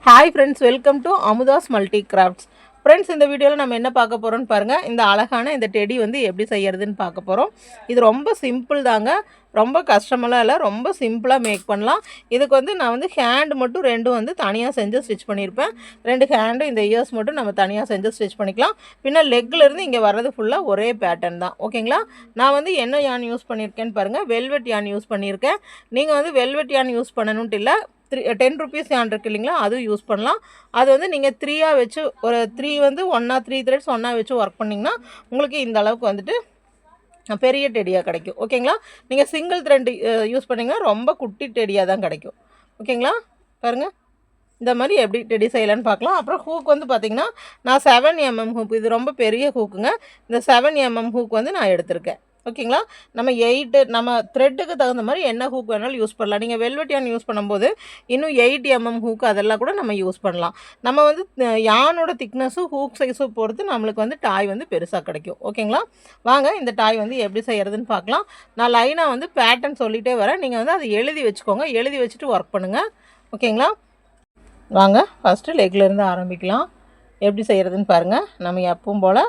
Hi friends, welcome to Amudha's multi crafts. Friends, இந்த வீடியோவில் நம்ம என்ன பார்க்க போகிறோம்னு பாருங்கள். இந்த அழகான இந்த டெடி வந்து எப்படி செய்யறதுன்னு பார்க்க போகிறோம். இது ரொம்ப சிம்பிள் தாங்க, ரொம்ப கஷ்டமெல்லாம் இல்லை, ரொம்ப சிம்பிளாக மேக் பண்ணலாம். இதுக்கு வந்து நான் வந்து ஹேண்டு மட்டும் ரெண்டும் வந்து தனியாக செஞ்சு ஸ்டிச் பண்ணியிருப்பேன். 2 ஹேண்டும் இந்த இயர்ஸ் மட்டும் நம்ம தனியாக செஞ்சு ஸ்டிச் பண்ணிக்கலாம். பின்ன லெக்லேருந்து இங்கே வர்றது ஃபுல்லாக ஒரே பேட்டர்ன் தான். ஓகேங்களா? நான் வந்து என்ன யான் யூஸ் பண்ணியிருக்கேன்னு பாருங்கள். வெல்வெட் யான் யூஸ் பண்ணியிருக்கேன். நீங்கள் வந்து வெல்வெட் யான் யூஸ் பண்ணணுன்ட்டு இல்லை, 10 ருபீஸ் யான் இருக்குது இல்லைங்களா, அதுவும் யூஸ் பண்ணலாம். அது வந்து நீங்கள் 3ஆக வச்சு ஒரு 3 வந்து 3 த்ரெட்ஸ் ஒன்றா வச்சு ஒர்க் பண்ணிங்கன்னா உங்களுக்கு இந்த அளவுக்கு வந்துட்டு பெரிய டெடியாக கிடைக்கும். ஓகேங்களா? நீங்கள் சிங்கிள் த்ரெட் யூஸ் பண்ணிங்கன்னா ரொம்ப குட்டி டெடியாக தான் கிடைக்கும். ஓகேங்களா? பாருங்கள், இந்த மாதிரி எப்படி டெடி செய்யலான்னு பார்க்கலாம். அப்புறம் ஹூக் வந்து பார்த்திங்கன்னா நான் 7mm ஹூக், இது ரொம்ப பெரிய ஹூக்குங்க. இந்த 7mm ஹூக் வந்து நான் எடுத்திருக்கேன். ஓகேங்களா? நம்ம 8 நம்ம த்ரெட்டுக்கு தகுந்த மாதிரி என்ன ஹூக் வேணாலும் யூஸ் பண்ணலாம். நீங்கள் வெல்வெட் யான் யூஸ் பண்ணும்போது இன்னும் 8mm ஹூக் அதெல்லாம் கூட நம்ம யூஸ் பண்ணலாம். நம்ம வந்து யானோட திக்னஸும் ஹூக் சைஸும் பொறுத்து நம்மளுக்கு வந்து டாய் வந்து பெருசாக கிடைக்கும். ஓகேங்களா? வாங்க இந்த டாய் வந்து எப்படி செய்கிறதுன்னு பார்க்கலாம். நான் லைனாக வந்து பேட்டர்ன் சொல்லிகிட்டே வரேன், நீங்கள் வந்து அதை எழுதி வச்சுக்கோங்க. எழுதி வச்சுட்டு ஒர்க் பண்ணுங்கள். ஓகேங்களா? வாங்க ஃபஸ்ட்டு லெக்லேருந்து ஆரம்பிக்கலாம். எப்படி செய்கிறதுன்னு பாருங்கள். நம்ம எப்பவும் போல்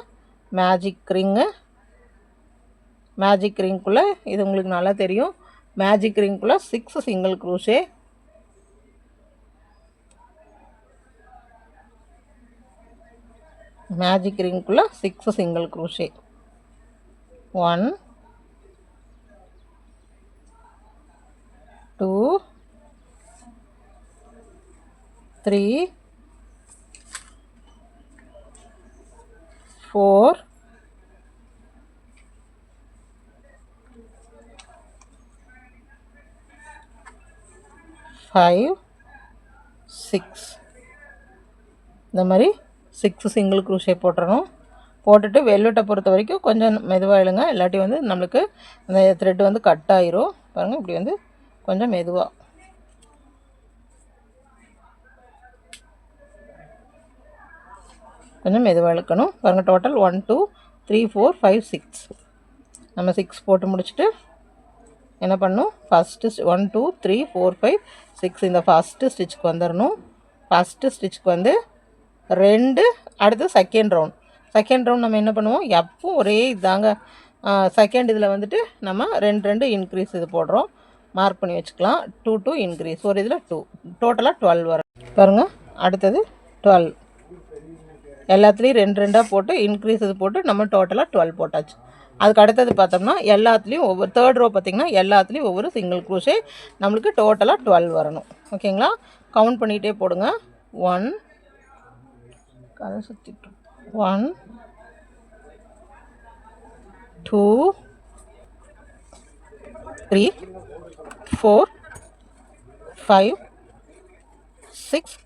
மேஜிக் ரிங்குள்ளே இது உங்களுக்கு நல்லா தெரியும். மேஜிக் ரிங்குள்ளே 6 சிங்கிள் க்ரூஷே, மேஜிக் ரிங்குள்ளே 6 சிங்கிள் க்ரூஷே, 1 2 3 4 5 6 இந்த மாதிரி 6 சிங்கிள் க்ரூஷே போட்டுறணும். போட்டுட்டு வெல்வெட்டை பொறுத்த வரைக்கும் கொஞ்சம் மெதுவாக இழுங்க, இல்லாட்டி வந்து நம்மளுக்கு அந்த த்ரெட் வந்து கட் ஆயிரும். பாருங்கள், இப்படி வந்து கொஞ்சம் மெதுவாக இழுக்கணும். பாருங்கள், டோட்டல் 1 2 3 4 5 6 நம்ம 6 போட்டு முடிச்சுட்டு என்ன பண்ணணும், ஃபஸ்ட்டு 1 2 3 4 5 6 இந்த ஃபஸ்ட்டு ஸ்டிச்சுக்கு வந்துடணும். ஃபஸ்ட்டு ஸ்டிச்சுக்கு வந்து 2, அடுத்து செகண்ட் ரவுண்ட் நம்ம என்ன பண்ணுவோம், எப்பவும் ஒரே இதாங்க. செகண்ட் இதில் வந்துட்டு நம்ம 2 இன்க்ரீஸ் இது போடுறோம். மார்க் பண்ணி வச்சுக்கலாம். 2 இன்க்ரீஸ், ஒரு இதில் 2, டோட்டலாக 12 வரும். பாருங்கள், அடுத்தது 12, எல்லாத்துலேயும் 2 போட்டு இன்க்ரீஸ் இது போட்டு நம்ம டோட்டலாக 12 போட்டாச்சு. அதுக்கு அடுத்தது பார்த்தோம்னா எல்லாத்துலேயும் ஒவ்வொரு தேர்ட் ரோ பார்த்திங்கன்னா எல்லாத்துலேயும் ஒவ்வொரு சிங்கிள் க்ரூஷே, நம்மளுக்கு டோட்டலாக 12 வரணும். ஓகேங்களா? கவுண்ட் பண்ணிகிட்டே போடுங்க. 1 கதை சுற்றிட்டு 1 2 3 4 5 6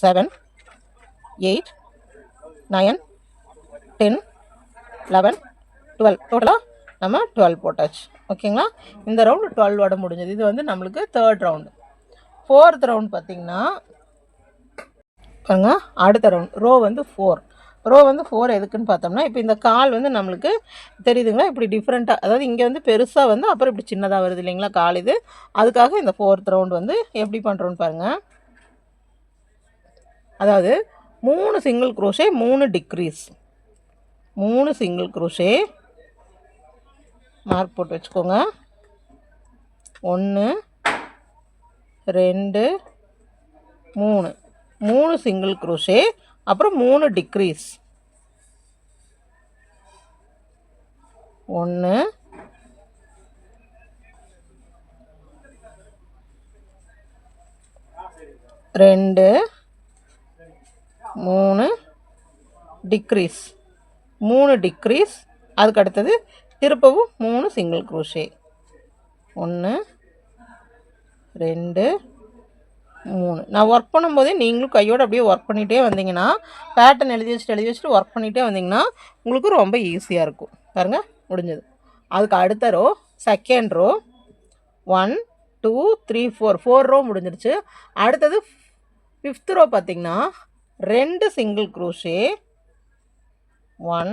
7 8 9 10 11 12 டோட்டலாக நம்ம 12 போட்டாச்சு. ஓகேங்களா? இந்த ரவுண்டு 12 முடிஞ்சது. இது வந்து நம்மளுக்கு தேர்ட் ரவுண்டு. ஃபோர்த் ரவுண்ட் பார்த்திங்கன்னா பாருங்க, அடுத்த ரவுண்ட் ரோ வந்து 4 எதுக்குன்னு பார்த்தோம்னா, இப்போ இந்த கால் வந்து நம்மளுக்கு தெரியுதுங்களா, இப்படி டிஃப்ரெண்ட்டாக, அதாவது இங்கே வந்து பெருசாக வந்து அப்புறம் இப்படி சின்னதாக வருது இல்லைங்களா கால், இது அதுக்காக இந்த ஃபோர்த் ரவுண்ட் வந்து எப்படி பண்ணுறோன்னு பாருங்கள். அதாவது 3 single crochet 3 decrease, 3 single crochet mark போட்டு வச்சுக்கோங்க. 1 2 3 சிங்கிள் க்ரோஷே, அப்புறம் 3 டிக்ரீஸ், 1 2 3 டிக்ரீஸ், 3 டிக்ரீஸ், அதுக்கு அடுத்தது திருப்பவும் 3 சிங்கிள் க்ரோஷே, 1 2 3. நான் ஒர்க் பண்ணும்போதே நீங்களும் கையோடு அப்படியே ஒர்க் பண்ணிகிட்டே வந்தீங்கன்னா, பேட்டர்ன் எழுதி வச்சுட்டு ஒர்க் பண்ணிகிட்டே வந்தீங்கன்னா உங்களுக்கு ரொம்ப ஈஸியாக இருக்கும். பாருங்கள், முடிஞ்சது. அதுக்கு அடுத்த ரோ செகண்ட் ரோ 1 2 3 4 ரோ முடிஞ்சிருச்சு. அடுத்தது 5th ரோ பார்த்திங்கன்னா 2 சிங்கிள் க்ரோஷே, 1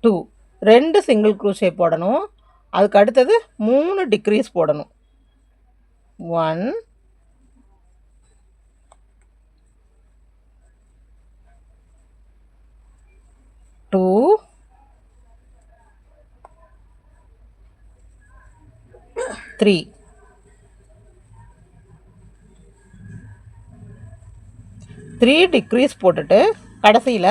2 2 சிங்கிள் க்ரோஷே போடணும். அதுக்கு அடுத்தது 3 டிக்ரீஸ் போடணும். 1 2 3 3 டிக்ரீஸ் போட்டுட்டு கடைசியில்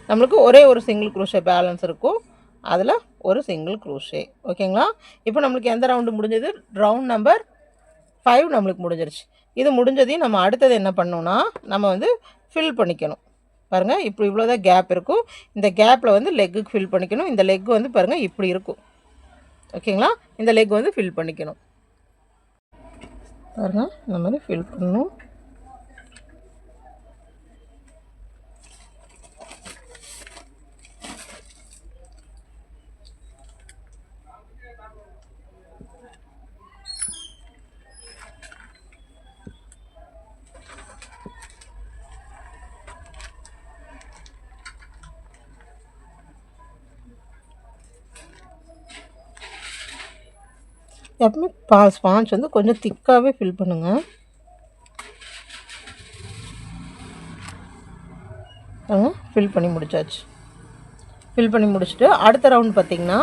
நம்மளுக்கு ஒரே ஒரு சிங்கிள் க்ரூஷே பேலன்ஸ் இருக்கும். அதில் ஒரு சிங்கிள் க்ரூஷே. ஓகேங்களா? இப்போ நம்மளுக்கு எந்த ரவுண்டு முடிஞ்சது? ரவுண்ட் நம்பர் 5 நம்மளுக்கு முடிஞ்சிருச்சு. இது முடிஞ்சதையும் நம்ம அடுத்தது என்ன பண்ணணும்னா நம்ம வந்து ஃபில் பண்ணிக்கணும். பாருங்கள், இப்போ இவ்வளோ தான் கேப் இருக்கும். இந்த கேப்பில் வந்து லெக்குக்கு ஃபில் பண்ணிக்கணும். இந்த லெக் வந்து பாருங்கள் இப்படி இருக்கும். ஓகேங்களா? இந்த லெக் வந்து ஃபில் பண்ணிக்கணும். பாருங்கள், இந்த மாதிரி ஃபில் பண்ணணும். எப்பவுமே ஸ்பாஞ்ச் வந்து கொஞ்சம் திக்காகவே ஃபில் பண்ணுங்கள். ஃபில் பண்ணி முடிச்சாச்சு. ஃபில் பண்ணி முடிச்சுட்டு அடுத்த ரவுண்ட் பார்த்திங்கன்னா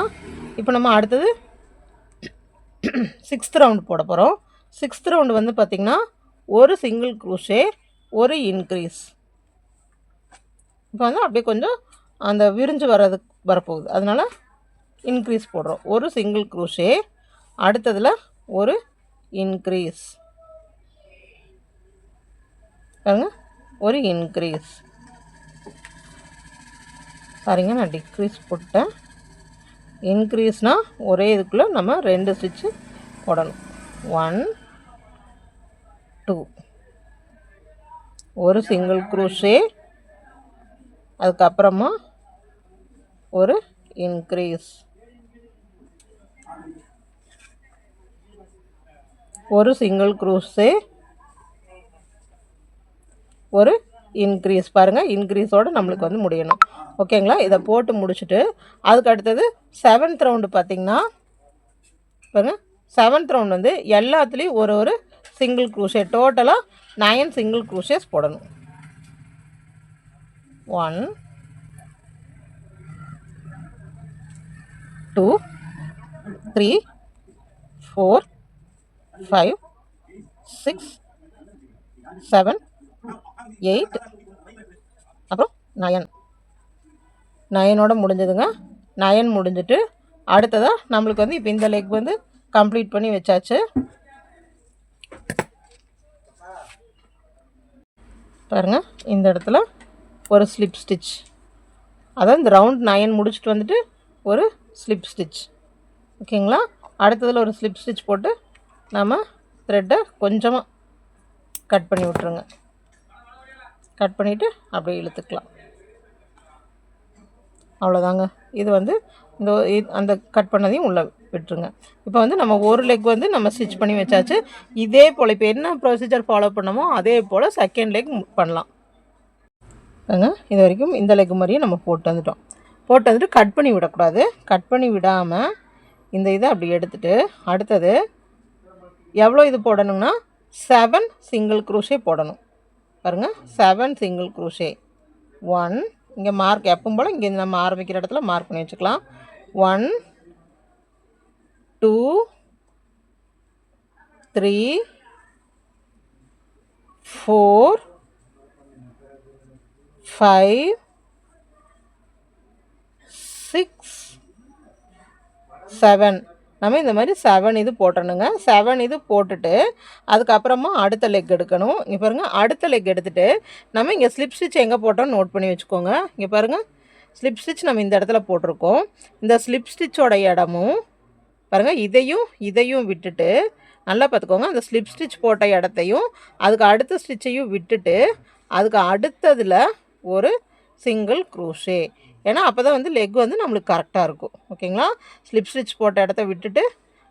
இப்போ நம்ம அடுத்தது 6th ரவுண்ட் போட போகிறோம். 6th ரவுண்டு வந்து பார்த்திங்கன்னா ஒரு சிங்கிள் க்ரூஷே ஒரு இன்க்ரீஸ். இப்போ வந்து அப்படியே கொஞ்சம் அந்த விரிஞ்சு வரப்போகுது, அதனால் இன்க்ரீஸ் போடுறோம். ஒரு சிங்கிள் க்ரூஷே, அடுத்ததில் ஒரு இன்க்ரீஸ். பாருங்க, ஒரு இன்க்ரீஸ். பாருங்க, நான் டிக்ரீஸ் போட்டேன். இன்க்ரீஸ்னால் ஒரே இதுக்குள்ளே நம்ம 2 ஸ்டிச்சு போடணும். 1 2 ஒரு சிங்கிள் க்ரூஷே, அதுக்கப்புறமா ஒரு இன்க்ரீஸ், ஒரு சிங்கிள் க்ரூஷே, ஒரு இன்க்ரீஸ். பாருங்கள், இன்க்ரீஸோடு நம்மளுக்கு வந்து முடியணும். ஓகேங்களா? இதை போட்டு முடிச்சுட்டு அதுக்கு அடுத்தது 7th ரவுண்டு பார்த்திங்கன்னா பாருங்கள், 7th ரவுண்ட் வந்து எல்லாத்துலேயும் ஒரு ஒரு சிங்கிள் க்ரூஷே, டோட்டலாக 9 சிங்கிள் க்ரூஷேஸ் போடணும். 1 2 3 4 5 6 7 8 அப்புறம் 9. 9ஓட முடிஞ்சதுங்க. 9 முடிஞ்சிட்டு அடுத்ததாக நம்மளுக்கு வந்து இப்போ இந்த லெக் வந்து கம்ப்ளீட் பண்ணி வச்சாச்சு. பாருங்கள், இந்த இடத்துல ஒரு ஸ்லிப் ஸ்டிச், அதாவது இந்த ரவுண்ட் 9 முடிச்சுட்டு வந்துட்டு ஒரு ஸ்லிப் ஸ்டிச். ஓகேங்களா? அடுத்ததில் ஒரு ஸ்லிப் ஸ்டிச் போட்டு நம்ம த்ரெட்டை கொஞ்சமாக கட் பண்ணி விட்ருங்க. கட் பண்ணிவிட்டு அப்படியே இழுத்துக்கலாம். அவ்வளோதாங்க. இது வந்து இந்த அந்த கட் பண்ணதையும் உள்ளே விட்டுருங்க. இப்போ வந்து நம்ம ஒரு லெக் வந்து நம்ம ஸ்டிச் பண்ணி வச்சாச்சு. இதே போல் இப்போ என்ன ப்ரொசீஜர் ஃபாலோ பண்ணமோ அதே போல் செகண்ட் லெக் பண்ணலாம். இது வரைக்கும் இந்த லெக் மாதிரியே நம்ம போட்டு வந்துட்டு கட் பண்ணி விடக்கூடாது. கட் பண்ணி விடாமல் இந்த இதை அப்படி எடுத்துகிட்டு அடுத்தது எவ்வளோ இது போடணும்னா 7 சிங்கிள் க்ரூஷே போடணும். பாருங்கள், 7 சிங்கிள் க்ரூஷே. 1 இங்கே மார்க் எப்பவும் போல் இங்கே நம்ம ஆரம்பிக்கிற இடத்துல மார்க் பண்ணி வச்சுக்கலாம். 1 2 3 4 5 6 7. நம்ம இந்த மாதிரி 7 இது போட்டணுங்க. 7 இது போட்டுட்டு அதுக்கப்புறமா அடுத்த லெக் எடுக்கணும். இங்கே பாருங்கள், அடுத்த லெக் எடுத்துகிட்டு நம்ம இங்கே ஸ்லிப் ஸ்டிச் எங்கே போட்டோம்னு நோட் பண்ணி வச்சுக்கோங்க. இங்கே பாருங்கள், ஸ்லிப் ஸ்டிச் நம்ம இந்த இடத்துல போட்டிருக்கோம். இந்த ஸ்லிப் ஸ்டிச்சோட இடமும் பாருங்கள், இதையும் விட்டுட்டு நல்லா பார்த்துக்கோங்க. அந்த ஸ்லிப் ஸ்டிச் போட்ட இடத்தையும் அதுக்கு அடுத்த ஸ்டிச்சையும் விட்டுட்டு அதுக்கு அடுத்ததில் ஒரு சிங்கிள் க்ரூஷே. ஏன்னா அப்போ தான் வந்து லெக் வந்து நம்மளுக்கு கரெக்டாக இருக்கும். ஓகேங்களா? ஸ்லிப் ஸ்டிச் போட்ட இடத்த விட்டுட்டு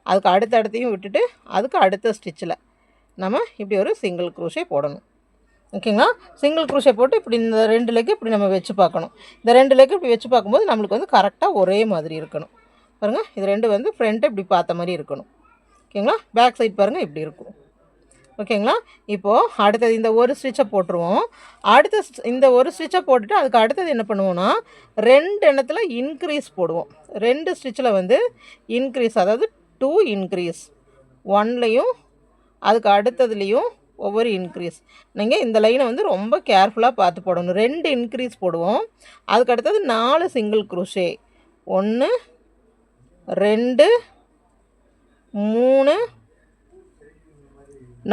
அதுக்கு அடுத்த இடத்தையும் விட்டுட்டு அதுக்கு அடுத்த ஸ்டிச்சில் நம்ம இப்படி ஒரு சிங்கிள் க்ரூஷே போடணும். ஓகேங்களா? சிங்கிள் க்ரூஷே போட்டு இப்படி இந்த 2 லெக்கு இப்படி நம்ம வச்சு பார்க்கணும். இந்த 2 லெக்கு இப்படி வச்சு பார்க்கும்போது நம்மளுக்கு வந்து கரெக்டாக ஒரே மாதிரி இருக்கணும். பாருங்கள், இது 2 வந்து ஃப்ரண்ட்டு இப்படி பார்த்த மாதிரி இருக்கணும். ஓகேங்களா? பேக் சைட் பாருங்கள் இப்படி இருக்கும். ஓகேங்களா. இப்போது அடுத்தது இந்த ஒரு ஸ்டிச்சை போட்டுருவோம். இந்த ஒரு ஸ்டிச்சை போட்டுட்டு அதுக்கு அடுத்தது என்ன பண்ணுவோம்னா 2 எண்ணத்தில் இன்க்ரீஸ் போடுவோம். 2 ஸ்டிச்சில் வந்து இன்க்ரீஸ், அதாவது 2 இன்க்ரீஸ், 1லையும் அதுக்கு அடுத்ததுலேயும் ஒவ்வொரு இன்க்ரீஸ். நீங்கள் இந்த லைனை வந்து ரொம்ப கேர்ஃபுல்லாக பார்த்து போடணும். 2 இன்க்ரீஸ் போடுவோம். அதுக்கு அடுத்தது 4 சிங்கிள் குரோஷே. 1 2 3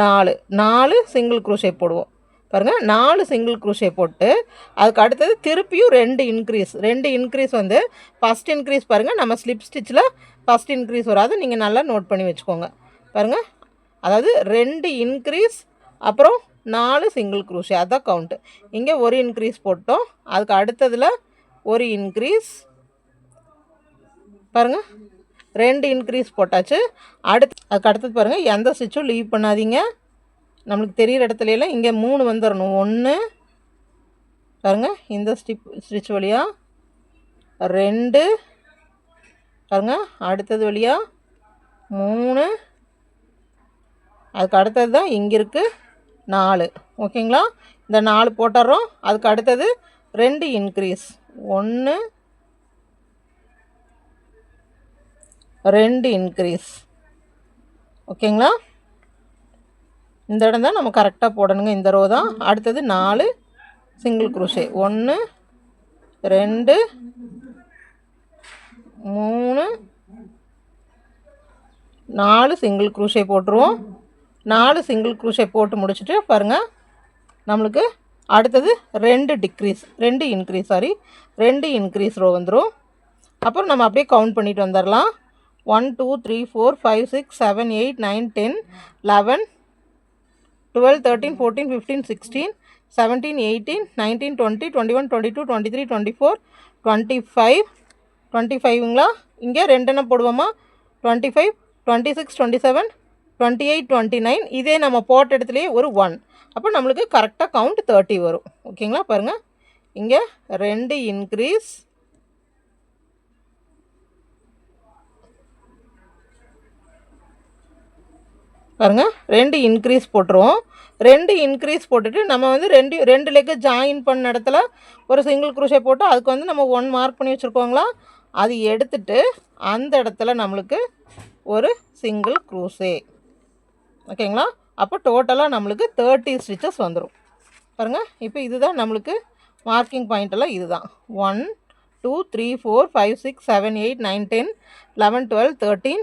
4 சிங்கிள் குரோஷே போடுவோம். பாருங்கள், 4 சிங்கிள் குரோஷே போட்டு அதுக்கு அடுத்தது திருப்பியும் 2 இன்க்ரீஸ் வந்து ஃபஸ்ட் இன்க்ரீஸ் பாருங்கள், நம்ம ஸ்லிப் ஸ்டிச்சில் ஃபஸ்ட் இன்க்ரீஸ் வராது. நீங்கள் நல்லா நோட் பண்ணி வச்சுக்கோங்க. பாருங்கள், அதாவது 2 இன்க்ரீஸ் அப்புறம் 4 சிங்கிள் குரோஷே, அதுதான் கவுண்ட்டு. இங்கே ஒரு இன்க்ரீஸ் போட்டோம். அதுக்கு அடுத்ததில் ஒரு இன்க்ரீஸ், பாருங்கள் 2 இன்க்ரீஸ் போட்டாச்சு. அதுக்கு அடுத்தது பாருங்கள், எந்த ஸ்டிச்சும் லீவ் பண்ணாதீங்க. நம்மளுக்கு தெரிகிற இடத்துலலாம் இங்கே 3 வந்துடணும். 1 பாருங்கள், இந்த ஸ்டிச் வழியாக 2 பாருங்கள், அடுத்தது வழியாக 3, அதுக்கு அடுத்தது தான் இங்கே இருக்குது 4. ஓகேங்களா. இந்த 4 போட்டுறோம். அதுக்கு அடுத்தது 2 இன்க்ரீஸ், 1 2 இன்க்ரீஸ். ஓகேங்களா. இந்த இடம் தான் நம்ம கரெக்டாக போடணுங்க. இந்த ரோ தான். அடுத்தது 4 சிங்கிள் குரோஷே, 1 2 3 4 சிங்கிள் குரோஷே போட்டுருவோம். 4 சிங்கிள் குரோஷே போட்டு முடிச்சுட்டு பாருங்கள், நம்மளுக்கு அடுத்தது 2 இன்க்ரீஸ் ரோ வந்துடும். அப்புறம் நம்ம அப்படியே கவுண்ட் பண்ணிட்டு வந்துடலாம். 1 2 3 4 5 6 7 8 9 10 11 12 13 14 15 16 17 18 19 20 21 22 23 24 25 25ங்களா. இங்கே 2 என்ன போடுவோமா, 25 26 27 28 29. இதே நம்ம போட்ட இடத்துலையே ஒரு 1. அப்போ நம்மளுக்கு கரெக்டாக கவுண்ட் 30 வரும். ஓகேங்களா. பாருங்கள், இங்கே 2 இன்க்ரீஸ், பாருங்கள் 2 இன்க்ரீஸ் போட்டுருவோம். 2 இன்க்ரீஸ் போட்டுட்டு நம்ம வந்து 2 லெக்கு ஜாயின் பண்ண இடத்துல ஒரு சிங்கிள் குரோஷே போட்டு அதுக்கு வந்து நம்ம 1 மார்க் பண்ணி வச்சுருக்கோங்களா, அது எடுத்துட்டு அந்த இடத்துல நம்மளுக்கு ஒரு சிங்கிள் குரோஷே. ஓகேங்களா. அப்போ டோட்டலாக நம்மளுக்கு 30 ஸ்டிச்சஸ் வந்துடும். பாருங்கள், இப்போ இதுதான் நம்மளுக்கு மார்க்கிங் பாயிண்டெல்லாம் இதுதான். 1 2 3 4 5 6 7 8 9 10 11 12 13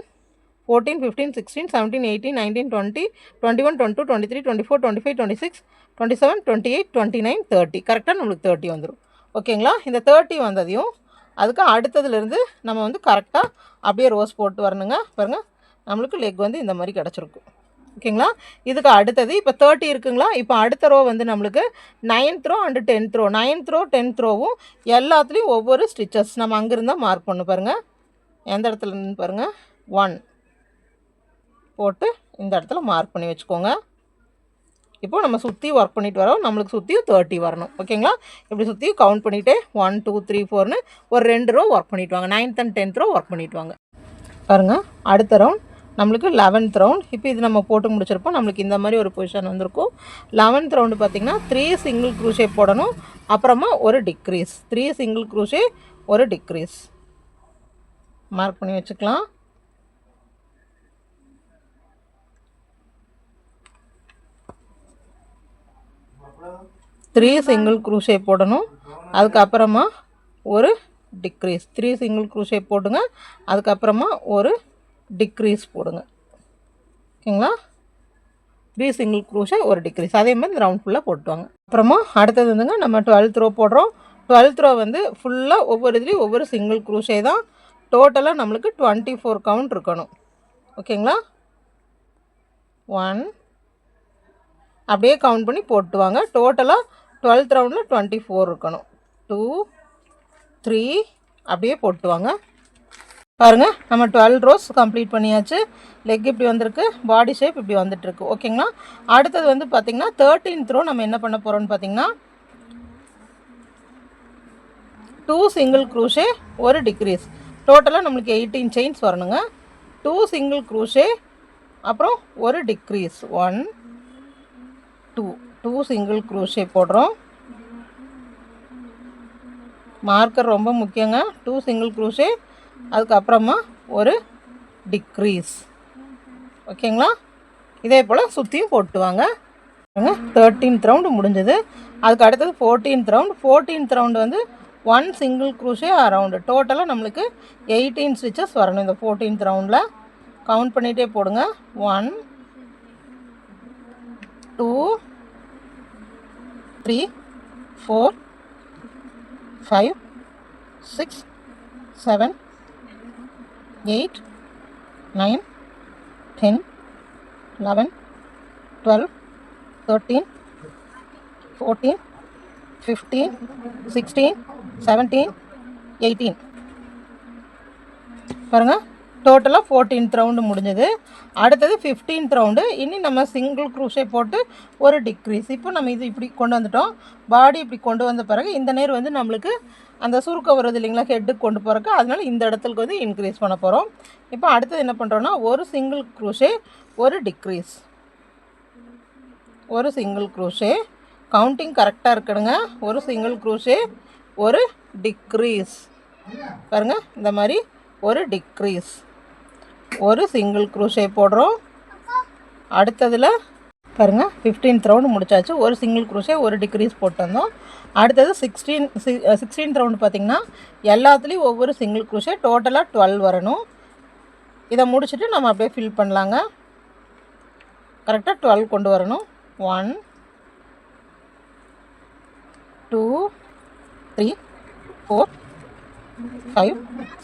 14 15 16 17 18 19 20 21 22 23 24 25 26 27 28 29 30. கரெக்டாக நம்மளுக்கு 30 வந்துடும். ஓகேங்களா. இந்த 30 வந்ததையும் அதுக்கு அடுத்ததுலேருந்து நம்ம வந்து கரெக்டாக அப்படியே ரோஸ் போட்டு வரணுங்க. பாருங்கள், நம்மளுக்கு லெக் வந்து இந்த மாதிரி கிடச்சிருக்கும். ஓகேங்களா. இதுக்கு அடுத்தது இப்போ 30 இருக்குங்களா. இப்போ அடுத்த ரோ வந்து நம்மளுக்கு 9th row and 10th row. 9th row 10th ரோவும் எல்லாத்துலேயும் ஒவ்வொரு ஸ்டிச்சஸ் நம்ம அங்கேருந்தால் மார்க் பண்ணு. பாருங்கள், எந்த இடத்துல இருந்து பாருங்கள், 1 போட்டு இந்த இடத்துல மார்க் பண்ணி வச்சுக்கோங்க. இப்போது நம்ம சுற்றி ஒர்க் பண்ணிட்டு வரோம். நம்மளுக்கு சுற்றியும் 30 வரணும். ஓகேங்களா. இப்படி சுற்றியும் கவுண்ட் பண்ணிவிட்டு 1 2 3 4ன்னு ஒரு 2 ரோ ஒர்க் பண்ணிவிட்டு வாங்க. 9th and 10th row work பண்ணிவிட்டு வாங்க. பாருங்கள், அடுத்த ரவுண்ட் நம்மளுக்கு 11th ரவுண்ட். இப்போ இது நம்ம போட்டு முடிச்சிருப்போம். நம்மளுக்கு இந்த மாதிரி ஒரு பொசிஷன் வந்திருக்கும். 11th ரவுண்டு பார்த்திங்கன்னா 3 சிங்கிள் குரோஷே போடணும். அப்புறமா ஒரு டிக்ரீஸ், 3 சிங்கிள் குரோஷே ஒரு டிக்ரீஸ் மார்க் பண்ணி வச்சுக்கலாம். த்ரீ சிங்கிள் குரோஷே போடணும். அதுக்கப்புறமா ஒரு டிக்ரீஸ், 3 சிங்கிள் குரோஷே போடுங்க. அதுக்கப்புறமா ஒரு டிக்ரீஸ் போடுங்க. ஓகேங்களா. 3 சிங்கிள் குரோஷே ஒரு டிக்ரீஸ், அதே மாதிரி இந்த ரவுண்ட் ஃபுல்லாக போட்டுவாங்க. அப்புறமா அடுத்தது வந்துங்க நம்ம 12th ரோ போடுறோம். 12th ரோ வந்து ஃபுல்லாக ஒவ்வொரு இதுலேயும் ஒவ்வொரு சிங்கிள் குரோஷே தான். டோட்டலாக நம்மளுக்கு 24 கவுண்ட் இருக்கணும். ஓகேங்களா. 1 அப்படியே கவுண்ட் பண்ணி போட்டுவாங்க. டோட்டலாக 12th ரவுண்டில் 24 இருக்கணும். 2 3 அப்படியே போட்டுவாங்க. பாருங்கள், நம்ம 12 ரோஸ் கம்ப்ளீட் பண்ணியாச்சு. லெக் இப்படி வந்திருக்கு, பாடி ஷேப் இப்படி வந்துட்டுருக்கு. ஓகேங்களா. அடுத்தது வந்து பார்த்திங்கன்னா 13th ரோ நம்ம என்ன பண்ண போகிறோம்னு பார்த்திங்கன்னா 2 சிங்கிள் குரோஷே ஒரு டிக்ரீஸ். டோட்டலாக நம்மளுக்கு 18 செயின்ஸ் வரணுங்க. 2 சிங்கிள் குரோஷே அப்புறம் ஒரு டிக்ரீஸ், 1 டூ சிங்கிள் க்ரோஷே போடுறோம். மார்க்கர் ரொம்ப முக்கியங்க. 2 சிங்கிள் க்ரோஷே, அதுக்கப்புறமா ஒரு டிக்ரீஸ். ஓகேங்களா? இதே போல் சுற்றியும் போட்டு வாங்க. 13th ரவுண்டு முடிஞ்சது. அதுக்கு அடுத்தது 14th ரவுண்ட். 14th ரவுண்டு வந்து 1 சிங்கிள் க்ரோஷே அரவுண்டு. டோட்டலாக நம்மளுக்கு 18 ஸ்டிச்சஸ் வரணும். இந்த 14th ரவுண்டில் கவுண்ட் பண்ணிகிட்டே போடுங்க. 1 2 3 4 5 6 7 8 9 10 11 12 13 14 15 16 17 18 பாருங்கள். டோட்டலாக 14th ரவுண்டு முடிஞ்சது. அடுத்தது 15th ரவுண்டு. இனி நம்ம சிங்கிள் க்ரூஷே போட்டு ஒரு டிக்ரீஸ். இப்போ நம்ம இது இப்படி கொண்டு வந்துட்டோம். பாடி இப்படி கொண்டு வந்த பிறகு இந்த நேர் வந்து நம்மளுக்கு அந்த சுருக்கம் வருது இல்லைங்களா, ஹெட்டுக்கு கொண்டு போகிறக்கு. அதனால இந்த இடத்துக்கு வந்து இன்க்ரீஸ் பண்ண போகிறோம். இப்போ அடுத்தது என்ன பண்ணுறோன்னா, ஒரு சிங்கிள் க்ரூஷே ஒரு டிக்ரீஸ், ஒரு சிங்கிள் க்ரூஷே. கவுண்டிங் கரெக்டாக இருக்கணுங்க. ஒரு சிங்கிள் க்ரூஷே ஒரு டிக்ரீஸ். பாருங்கள், இந்த மாதிரி ஒரு டிக்ரீஸ், ஒரு சிங்கிள் க்ரூஷே போடுறோம். அடுத்ததில் பாருங்கள் 15th ரவுண்டு முடிச்சாச்சு. ஒரு சிங்கிள் க்ரூஷே ஒரு டிக்ரீஸ் போட்டு வந்தோம். அடுத்தது 16th ரவுண்டு பார்த்திங்கன்னா எல்லாத்துலேயும் ஒவ்வொரு சிங்கிள் க்ரூஷே, டோட்டலாக 12 வரணும். இதை முடிச்சுட்டு நம்ம அப்படியே ஃபில் பண்ணலாங்க. கரெக்டாக 12 கொண்டு வரணும். 1 2 3 4 5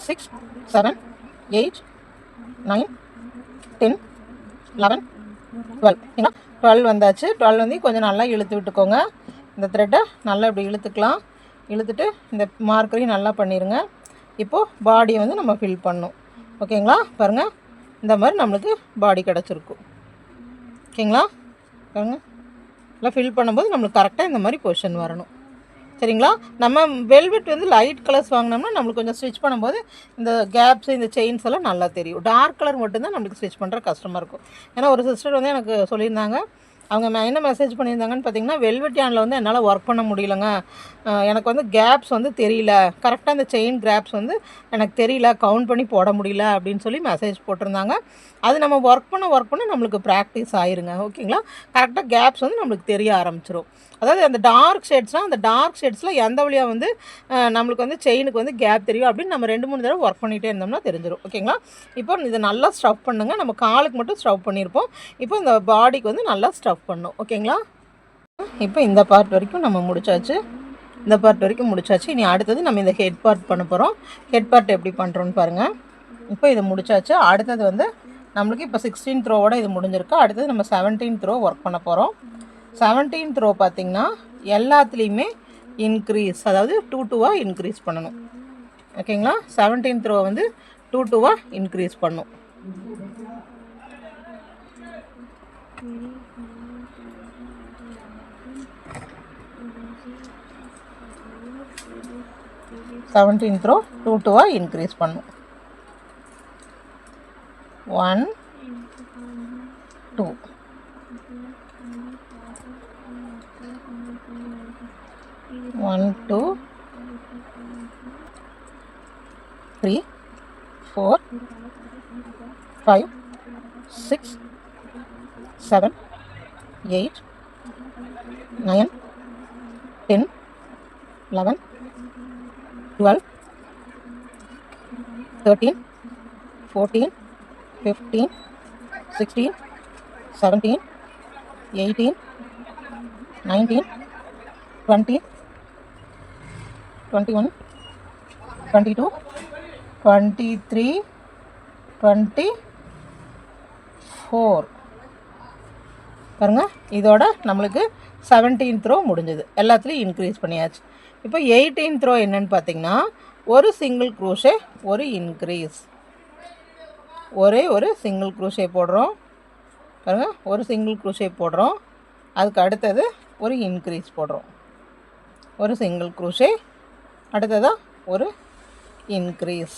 6 7 8 9 10 11 12. 12 வந்தாச்சு. 12 வந்து கொஞ்சம் நல்லா இழுத்து விட்டுக்கோங்க. இந்த த்ரெட்டை நல்லா இப்படி இழுத்துக்கலாம். இழுத்துட்டு இந்த மார்க்கரையும் நல்லா பண்ணிடுங்க. இப்போது பாடியை வந்து நம்ம ஃபில் பண்ணணும். ஓகேங்களா? பாருங்கள், இந்த மாதிரி நம்மளுக்கு பாடி கிடச்சிருக்கும். ஓகேங்களா? பாருங்கள், எல்லாம் ஃபில் பண்ணும்போது நம்மளுக்கு கரெக்டாக இந்த மாதிரி பொசிஷன் வரணும். சரிங்களா? நம்ம வெல்வெட் வந்து லைட் கலர்ஸ் வாங்கினோம்னா நம்மளுக்கு கொஞ்சம் ஸ்டிச் பண்ணும்போது இந்த கேப்ஸ், இந்த செயின்ஸ் எல்லாம் நல்லா தெரியும். டார்க் கலர் மட்டும்தான் நம்மளுக்கு ஸ்டிச் பண்ணுற கஷ்டமாக இருக்கும். ஏன்னா ஒரு சிஸ்டர் வந்து எனக்கு சொல்லியிருந்தாங்க, அவங்க என்ன மெசேஜ் பண்ணியிருந்தாங்கன்னு பார்த்தீங்கன்னா, வெல்வெட் யானில் வந்து என்னால் ஒர்க் பண்ண முடியலங்க, எனக்கு வந்து கேப்ஸ் வந்து தெரியல, கரெக்டாக அந்த செயின் கேப்ஸ் வந்து எனக்கு தெரியல, கவுண்ட் பண்ணி போட முடியல அப்படின்னு சொல்லி மெசேஜ் போட்டிருந்தாங்க. அது நம்ம ஒர்க் பண்ண நம்மளுக்கு ப்ராக்டிஸ் ஆயிருங்க. ஓகேங்களா? கரெக்டாக கேப்ஸ் வந்து நம்மளுக்கு தெரிய ஆரம்பிச்சிடும். அதாவது அந்த டார்க் ஷேட்ஸ்னால் அந்த டார்க் ஷேட்ஸில் எந்த வழியாக வந்து நம்மளுக்கு வந்து செயினுக்கு வந்து கேப் தெரியும் அப்படின்னு நம்ம 2-3 தடவை ஒர்க் பண்ணிகிட்டே இருந்தோம்னா தெரிஞ்சிடும். ஓகேங்களா? இப்போ இதை நல்லா ஸ்டஃப் பண்ணுங்கள். நம்ம காலுக்கு மட்டும் ஸ்டஃப் பண்ணியிருப்போம். இப்போ இந்த பாடிக்கு வந்து நல்லா ஸ்டஃப் பண்ணணும். ஓகேங்களா? இப்போ இந்த பார்ட் வரைக்கும் நம்ம முடிச்சாச்சு. இந்த பார்ட் வரைக்கும் முடிச்சாச்சு. இனி அடுத்தது நம்ம இந்த ஹெட் பார்ட் பண்ண போகிறோம். ஹெட் பார்ட் எப்படி பண்ணுறோன்னு பாருங்கள். இப்போ இதை முடிச்சாச்சு. அடுத்தது வந்து நம்மளுக்கு இப்போ 16th ரோவோட இது முடிஞ்சிருக்கு. அடுத்தது நம்ம 17th ரோ ஒர்க் பண்ண போகிறோம். 17th ரோ பார்த்திங்கன்னா எல்லாத்துலேயுமே இன்க்ரீஸ், அதாவது 2-2 இன்க்ரீஸ் பண்ணணும். ஓகேங்களா? 17th ரோ வந்து 2-2 இன்க்ரீஸ் பண்ணும். செவன்டீன்த் ரோ 2-2 இன்க்ரீஸ் பண்ணும். 1 2 1 2 3 4 5 6 7 8 9 10 11 12 13 14 15 16 17 18 19 20 21 22 23 24. பாருங்கள், இதோட நம்மளுக்கு 17th ரோ முடிஞ்சது. எல்லாத்துலேயும் இன்க்ரீஸ் பண்ணியாச்சு. இப்போ 18th ரோ என்னன்னு பார்த்தீங்கன்னா, ஒரு சிங்கிள் க்ரோஷே ஒரு இன்க்ரீஸ், ஒரே ஒரு சிங்கிள் க்ரோஷே போடுறோம். பாருங்கள், ஒரு சிங்கிள் க்ரோஷே போடுறோம். அதுக்கு அடுத்தது ஒரு இன்க்ரீஸ் போடுறோம். ஒரு சிங்கிள் க்ரோஷே, அடுத்ததாக ஒரு இன்க்ரீஸ்,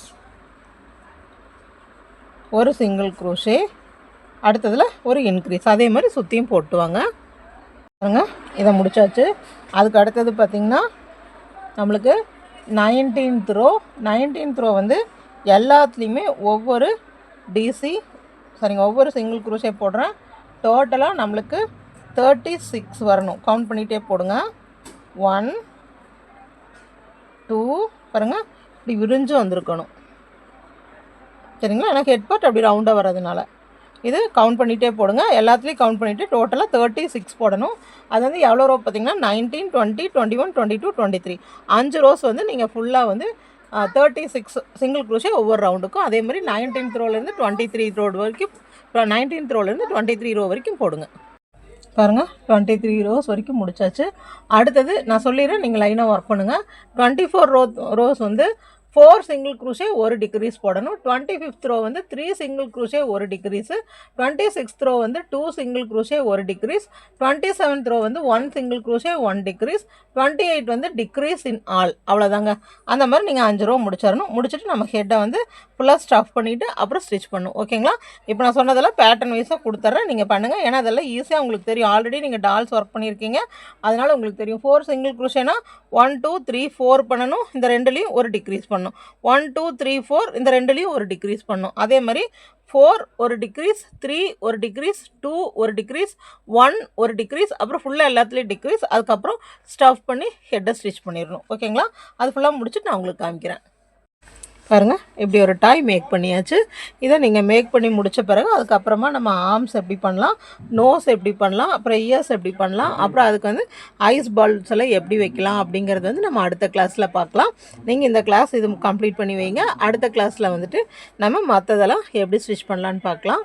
ஒரு சிங்கிள் க்ரோஷே, அடுத்ததில் ஒரு இன்க்ரீஸ். அதே மாதிரி சுற்றியும் போட்டுவாங்க. இதை முடிச்சாச்சு. அதுக்கு அடுத்தது பார்த்திங்கன்னா நம்மளுக்கு 19th ரோ வந்து எல்லாத்துலேயுமே ஒவ்வொரு ஒவ்வொரு சிங்கிள் குரோஷே போடுறேன். டோட்டலாக நம்மளுக்கு 36 வரணும். கவுண்ட் பண்ணிகிட்டே போடுங்க. 1 2 பாருங்கள், இப்படி விரிஞ்சு வந்திருக்கணும். சரிங்களா? எனக்கு ஹெட் பார்ட் அப்படி ரவுண்டாக வர்றதுனால இது கவுண்ட் பண்ணிகிட்டே போடுங்க. எல்லாத்துலேயும் கவுண்ட் பண்ணிவிட்டு டோட்டலாக 36 போடணும். அது வந்து எவ்வளோ ரோ பார்த்திங்கன்னா 19 20 21 22 23 5 ரோஸ் வந்து நீங்கள் ஃபுல்லாக வந்து 36 சிங்கிள் குரோஷே ஒவ்வொரு ரவுண்டுக்கும். அதே மாதிரி 19th ரோலேருந்து 23 ரோ வரைக்கும் 19th ரோலேருந்து 23 ரோ வரைக்கும் போடுங்க. பாருங்கள், 23 ரோஸ் வரைக்கும் முடிச்சாச்சு. அடுத்தது நான் சொல்லிடுறேன், நீங்கள் லைனாக ஒர்க் பண்ணுங்கள். 24 ரோஸ் வந்து 4 சிங்கிள் குரோஷே 1 டிக்ரீஸ் போடணும். 25th ரோ வந்து 3 single crochet 1 decrease. 26th row வந்து 2 single crochet 1 degrees. 27th row வந்து 1 சிங்கிள் குரோஷே 1 டிக்ரீஸ். 28 வந்து டிக்ரீஸ் இன் ஆல். அவ்வளோதாங்க. அந்த மாதிரி நீங்கள் 5 ரோ முடிச்சிடணும். முடிச்சுட்டு நம்ம ஹெட்டை வந்து ஃபுல்லாக ஸ்டஃப் பண்ணிவிட்டு அப்புறம் ஸ்டிச் பண்ணணும். ஓகேங்களா? இப்போ நான் சொன்னதெல்லாம் பேட்டர்ன் வைஸாக கொடுத்துட்றேன், நீங்கள் பண்ணுங்கள். ஏன்னா அதெல்லாம் ஈஸியாக உங்களுக்கு தெரியும். ஆல்ரெடி நீங்கள் டால்ஸ் ஒர்க் பண்ணியிருக்கீங்க, அதனால் உங்களுக்கு தெரியும். 4 சிங்கிள் குரோஷேனா 1 2 3 4 பண்ணணும். இந்த ரெண்டுலேயும் ஒரு டிக்ரீஸ் பண்ணணும். 1 2 3 4 இந்த ரெண்டுலேயும் ஒரு டிக்ரீஸ் பண்ணணும். அதே மாதிரி 4 ஒரு டிக்ரீஸ், 3 ஒரு டிக்ரீஸ், 2 ஒரு டிக்ரீஸ், 1 ஒரு டிக்ரீஸ், அப்புறம் ஃபுல்லாக எல்லாத்துலேயும் டிக்ரீஸ். அதுக்கப்புறம் ஸ்டஃப் பண்ணி ஹெட்டை ஸ்டிச் பண்ணிடணும். ஓகேங்களா? அது ஃபுல்லாக முடிச்சுட்டு நான் உங்களுக்கு காமிக்கிறேன். பாருங்கள், இப்படி ஒரு டாய் மேக் பண்ணியாச்சு. இதை நீங்கள் மேக் பண்ணி முடித்த பிறகு அதுக்கப்புறமா நம்ம ஆர்ம்ஸ் எப்படி பண்ணலாம், நோஸ் எப்படி பண்ணலாம், அப்புறம் இயர்ஸ் எப்படி பண்ணலாம், அப்புறம் அதுக்கு வந்து ஐஸ் பால்ஸ் எல்லாம் எப்படி வைக்கலாம் அப்படிங்கிறது வந்து நம்ம அடுத்த கிளாஸில் பார்க்கலாம். நீங்கள் இந்த கிளாஸ் இது கம்ப்ளீட் பண்ணி வைங்க. அடுத்த கிளாஸில் வந்துட்டு நம்ம மற்றதெல்லாம் எப்படி ஸ்டிச் பண்ணலான்னு பார்க்கலாம்.